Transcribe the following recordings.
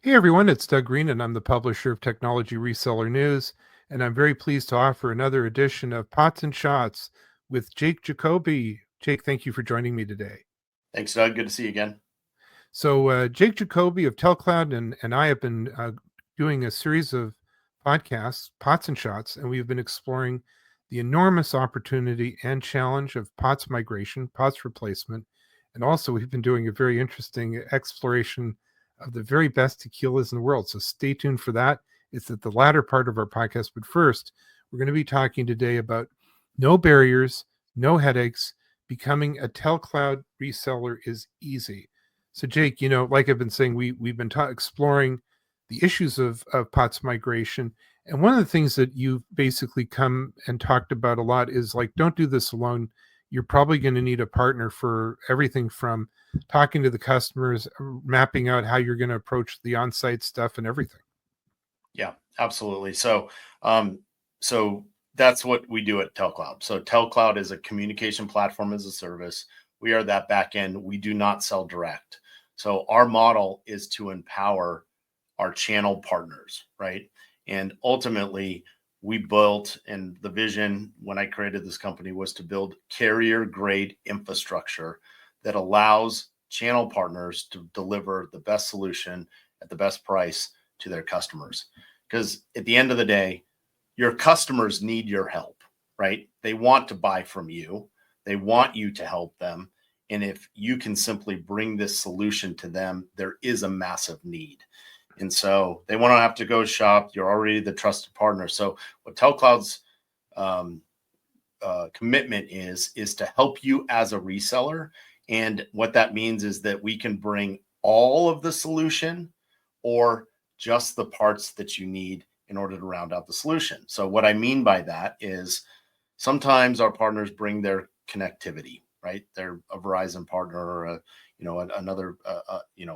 Hey everyone, it's Doug Green, and I'm the publisher of Technology Reseller News. And I'm very pleased to offer another edition of Pots and Shots with Jake Jacoby. Jake, thank you for joining me today. Thanks, Doug. Good to see you again. So, Jake Jacoby of TELCLOUD and I have been doing a series of podcasts, Pots and Shots, and we've been exploring the enormous opportunity and challenge of POTS migration, POTS replacement. And also, we've been doing a very interesting exploration of the very best tequilas in the world. So stay tuned for that. It's at the latter part of our podcast. But first, we're going to be talking today about no barriers, no headaches. Becoming a TELCLOUD reseller is easy. So Jake, like I've been saying, we've been exploring the issues of POTS migration. And one of the things that you've basically come and talked about a lot is like, don't do this alone. You're probably going to need a partner for everything from talking to the customers, mapping out how you're going to approach the on-site stuff and everything. Yeah, absolutely. So that's what we do at TELCLOUD. So TELCLOUD is a communication platform as a service. We are that back end. We do not sell direct. So our model is to empower our channel partners, right? And ultimately, we built, and the vision when I created this company was to build carrier grade infrastructure that allows channel partners to deliver the best solution at the best price to their customers. Because at the end of the day, your customers need your help, right? They want to buy from you. They want you to help them. And if you can simply bring this solution to them, there is a massive need. And so they want to have to go shop. You're already the trusted partner. So what TELCLOUD's commitment is to help you as a reseller. And what that means is that we can bring all of the solution or just the parts that you need in order to round out the solution. So what I mean by that is sometimes our partners bring their connectivity, right? They're a Verizon partner or another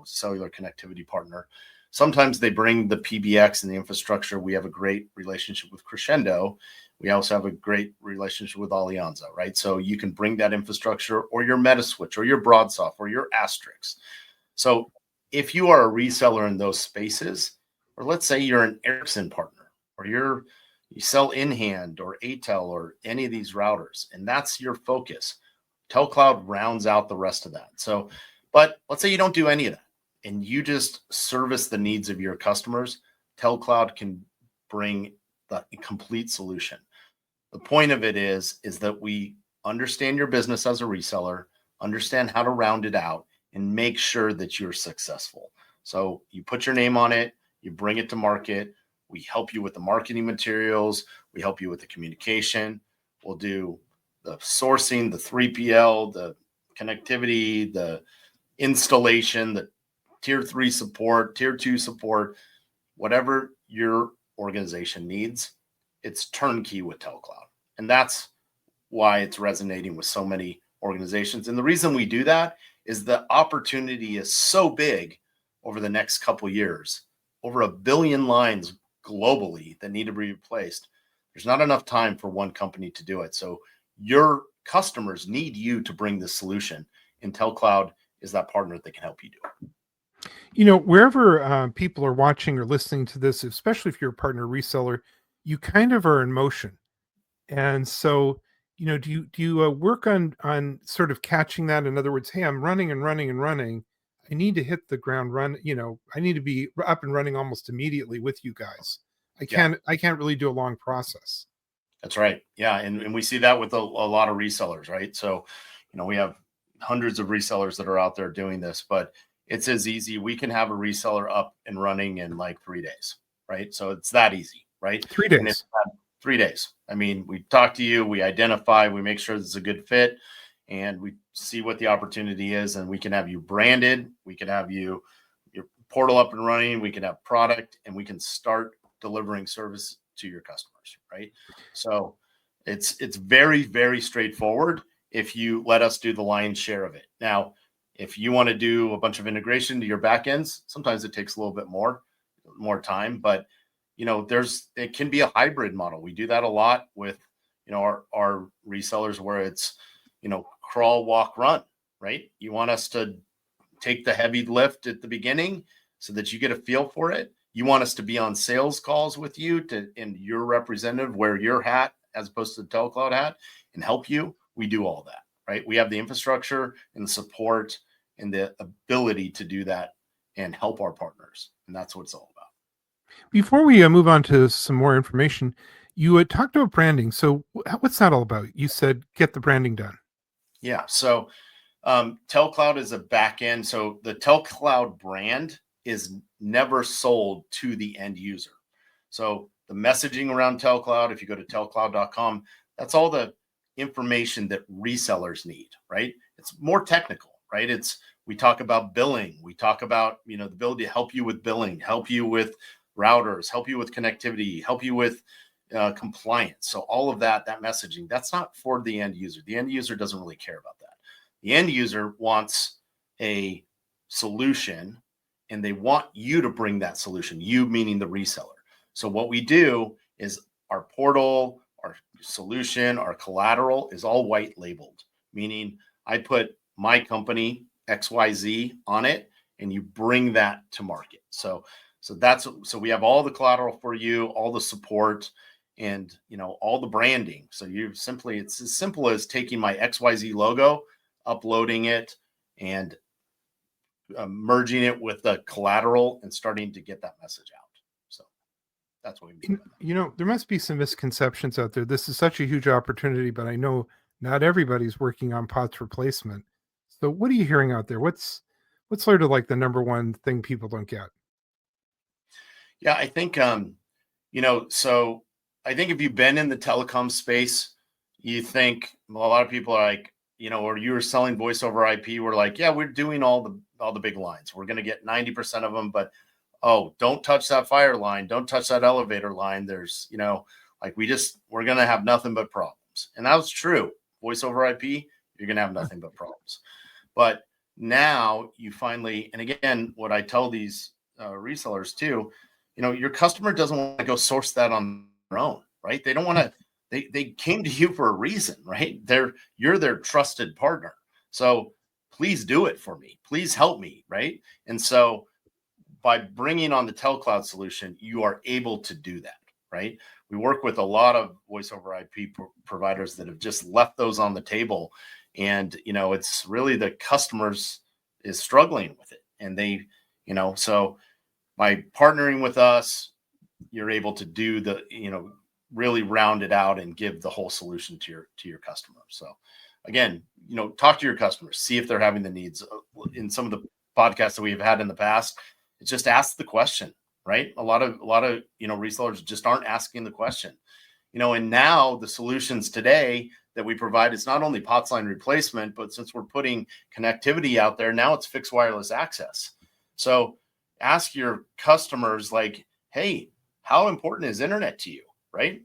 cellular connectivity partner. Sometimes they bring the PBX and the infrastructure. We have a great relationship with Crescendo. We also have a great relationship with Alianza, right? So you can bring that infrastructure or your Metaswitch or your BroadSoft or your Asterix. So if you are a reseller in those spaces, or let's say you're an Ericsson partner, or you sell InHand or ATEL or any of these routers, and that's your focus, TELCLOUD rounds out the rest of that. So, but let's say you don't do any of that and you just service the needs of your customers, TELCLOUD can bring the complete solution. The point of it is that we understand your business as a reseller, understand how to round it out, and make sure that you're successful. So you put your name on it, you bring it to market. We help you with the marketing materials. We help you with the communication. We'll do the sourcing, the 3PL, the connectivity, the installation, the tier 3 support, tier 2 support, whatever your organization needs, it's turnkey with TELCLOUD. And that's why it's resonating with so many organizations. And the reason we do that is the opportunity is so big over the next couple of years, over 1 billion lines globally that need to be replaced. There's not enough time for one company to do it. So your customers need you to bring this solution, and TELCLOUD is that partner that can help you do it. Wherever people are watching or listening to this, especially if you're a partner reseller, you kind of are in motion. And so, do you work on sort of catching that? In other words, hey, I'm running and running and running. I need to hit the ground run. I need to be up and running almost immediately with you guys. I can't really do a long process. That's right. Yeah. And we see that with a lot of resellers, right? So, we have hundreds of resellers that are out there doing this, but it's as easy. We can have a reseller up and running in like 3 days, right? So it's that easy, right? 3 days. And it's 3 days. I mean, we talk to you, we identify, we make sure it's a good fit, and we see what the opportunity is, and we can have you branded. We can have your portal up and running. We can have product, and we can start delivering service to your customers, right? So it's very, very straightforward if you let us do the lion's share of it. Now, if you want to do a bunch of integration to your backends, sometimes it takes a little bit more time, but it can be a hybrid model. We do that a lot with, our resellers where it's, crawl, walk, run, right? You want us to take the heavy lift at the beginning, so that you get a feel for it. You want us to be on sales calls with you and your representative wear your hat as opposed to the TELCLOUD hat and help you. We do all that, right? We have the infrastructure and the support and the ability to do that and help our partners. And that's what it's all about. Before we move on to some more information, you had talked about branding. So what's that all about? You said get the branding done. Yeah. So TELCLOUD is a back end. So the TELCLOUD brand is never sold to the end user. So the messaging around TELCLOUD, if you go to telcloud.com, that's all the information that resellers need, right? It's more technical, right? We talk about billing. We talk about, the ability to help you with billing, help you with routers, help you with connectivity, help you with compliance. So all of that messaging, that's not for the end user. The end user doesn't really care about that. The end user wants a solution and they want you to bring that solution, you meaning the reseller. So what we do is our portal, our solution, our collateral is all white labeled, meaning I put my company XYZ on it and you bring that to market. So we have all the collateral for you, all the support, and all the branding. So it's as simple as taking my XYZ logo, uploading it, and merging it with the collateral and starting to get that message out. So that's what we mean. There must be some misconceptions out there. This is such a huge opportunity, but I know not everybody's working on POTS replacement. So what are you hearing out there? What's sort of like the number one thing people don't get? Yeah, I think, so I think if you've been in the telecom space, you think a lot of people are like, or you were selling voice over IP, we're like, yeah, we're doing all the big lines. We're going to get 90% of them, but don't touch that fire line. Don't touch that elevator line. There's, we're going to have nothing but problems. And that was true. Voice over IP, you're going to have nothing but problems. But now you finally, and again, what I tell these resellers too, your customer doesn't want to go source that on their own, right? They don't want to, they came to you for a reason, right? You're their trusted partner. So please do it for me. Please help me, right? And so by bringing on the TELCLOUD solution, you are able to do that, right? We work with a lot of voice over IP providers that have just left those on the table. And, it's really the customers is struggling with it. And they, so by partnering with us, you're able to do the, really round it out and give the whole solution to your customer. So again, talk to your customers, see if they're having the needs. In some of the podcasts that we've had in the past, it's just ask the question, right? A lot of resellers just aren't asking the question. And now the solutions today that we provide is not only POTS line replacement, but since we're putting connectivity out there, now it's fixed wireless access. So ask your customers like, hey, how important is internet to you, right?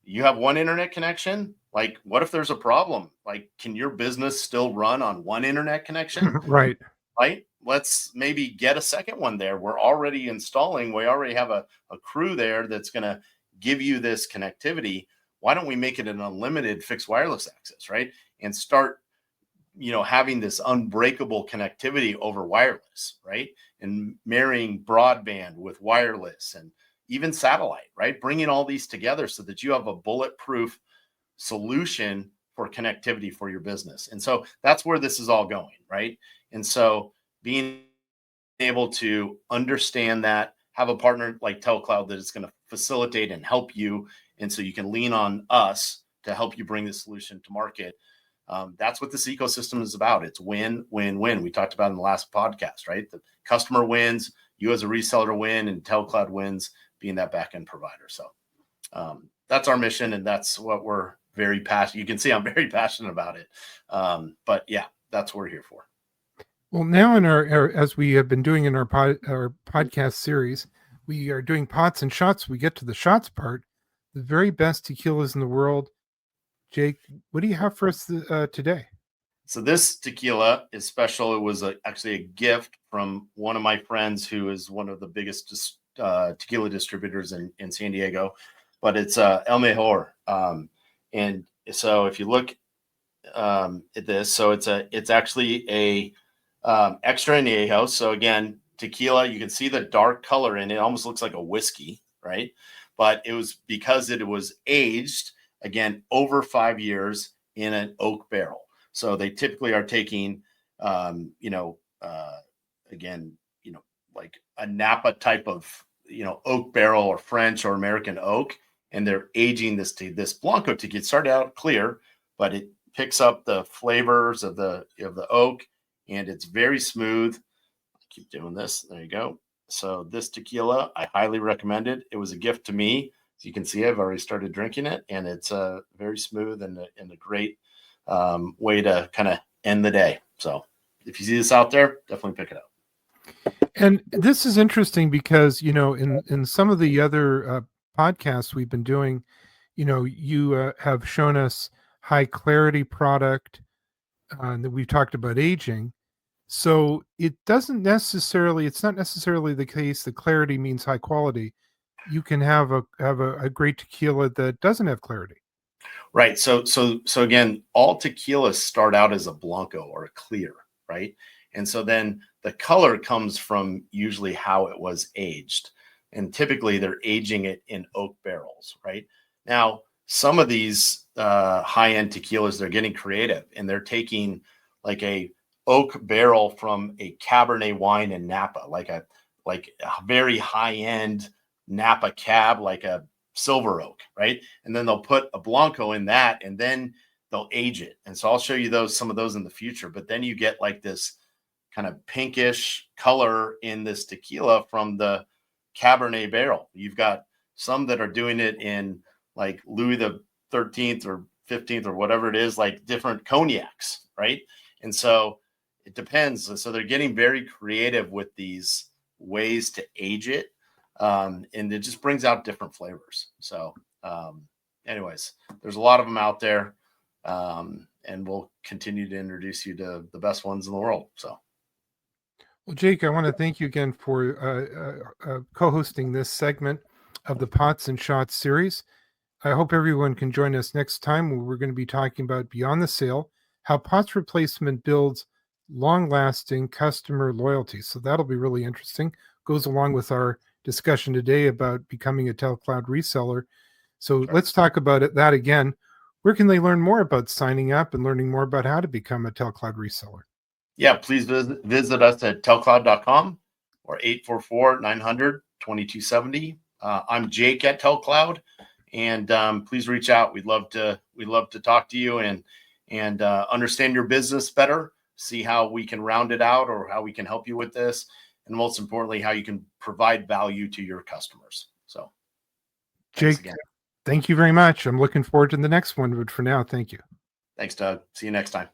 You have one internet connection. Like, what if there's a problem? Like, can your business still run on one internet connection? Right. Right. Let's maybe get a second one there. We're already installing. We already have a crew there that's going to give you this connectivity. Why don't we make it an unlimited fixed wireless access, right? And start, having this unbreakable connectivity over wireless, right? And marrying broadband with wireless and even satellite, right? Bringing all these together so that you have a bulletproof solution for connectivity for your business. And so that's where this is all going, right? And so being able to understand that, have a partner like TELCLOUD that is going to facilitate and help you. And so you can lean on us to help you bring the solution to market. That's what this ecosystem is about. It's win, win, win. We talked about in the last podcast, right? The customer wins, you as a reseller win, and TELCLOUD wins being that back-end provider. So that's our mission, and that's what we're very passionate. You can see I'm very passionate about it. But yeah, that's what we're here for. Well, now in our as we have been doing in our podcast series, we are doing pots and shots. We get to the shots part, the very best tequilas in the world. Jake, what do you have for us today? So this tequila is special. It was actually a gift from one of my friends who is one of the biggest tequila distributors in San Diego, but it's El Mejor. And so if you look at this, so it's actually a extra añejo. So again, tequila. You can see the dark color in it. It almost looks like a whiskey, right? But it was because it was aged, again, over 5 years in an oak barrel. So they typically are taking, again, like a Napa type of, oak barrel or French or American oak, and they're aging this to this Blanco to get started out clear, but it picks up the flavors of the oak, and it's very smooth. I keep doing this. There you go. So this tequila, I highly recommend it. It was a gift to me. As you can see, I've already started drinking it, and it's very smooth and a great way to kind of end the day. So if you see this out there, definitely pick it up. And this is interesting because, in some of the other podcasts we've been doing, you have shown us high clarity product, that we've talked about aging. So it's not necessarily the case that clarity means high quality. You can have a great tequila that doesn't have clarity. Right. So again, all tequilas start out as a Blanco or a clear, right? And so then the color comes from usually how it was aged. And typically they're aging it in oak barrels, right? Now, some of these high-end tequilas, they're getting creative, and they're taking like a oak barrel from a Cabernet wine in Napa, like a very high-end Napa cab, like a silver oak, right? And then they'll put a Blanco in that, and then they'll age it. And so I'll show you some of those in the future. But then you get like this kind of pinkish color in this tequila from the Cabernet barrel. You've got some that are doing it in like Louis the 13th or 15th or whatever it is, like different cognacs, right? And so it depends. So they're getting very creative with these ways to age it. And it just brings out different flavors. So anyways, there's a lot of them out there. And we'll continue to introduce you to the best ones in the world. So. Well, Jake, I want to thank you again for co-hosting this segment of the Pots and Shots series. I hope everyone can join us next time, where we're going to be talking about beyond the sale, how pots replacement builds long-lasting customer loyalty. So that'll be really interesting. Goes along with our discussion today about becoming a TELCLOUD reseller. So let's talk about that again. Where can they learn more about signing up and learning more about how to become a TELCLOUD reseller? Yeah, please visit us at telcloud.com or 844-900-2270. I'm Jake at TELCLOUD, and please reach out. We'd love to talk to you and understand your business better, see how we can round it out or how we can help you with this, and most importantly, how you can provide value to your customers. So, Jake, thank you very much. I'm looking forward to the next one, but for now, thank you. Thanks, Doug. See you next time.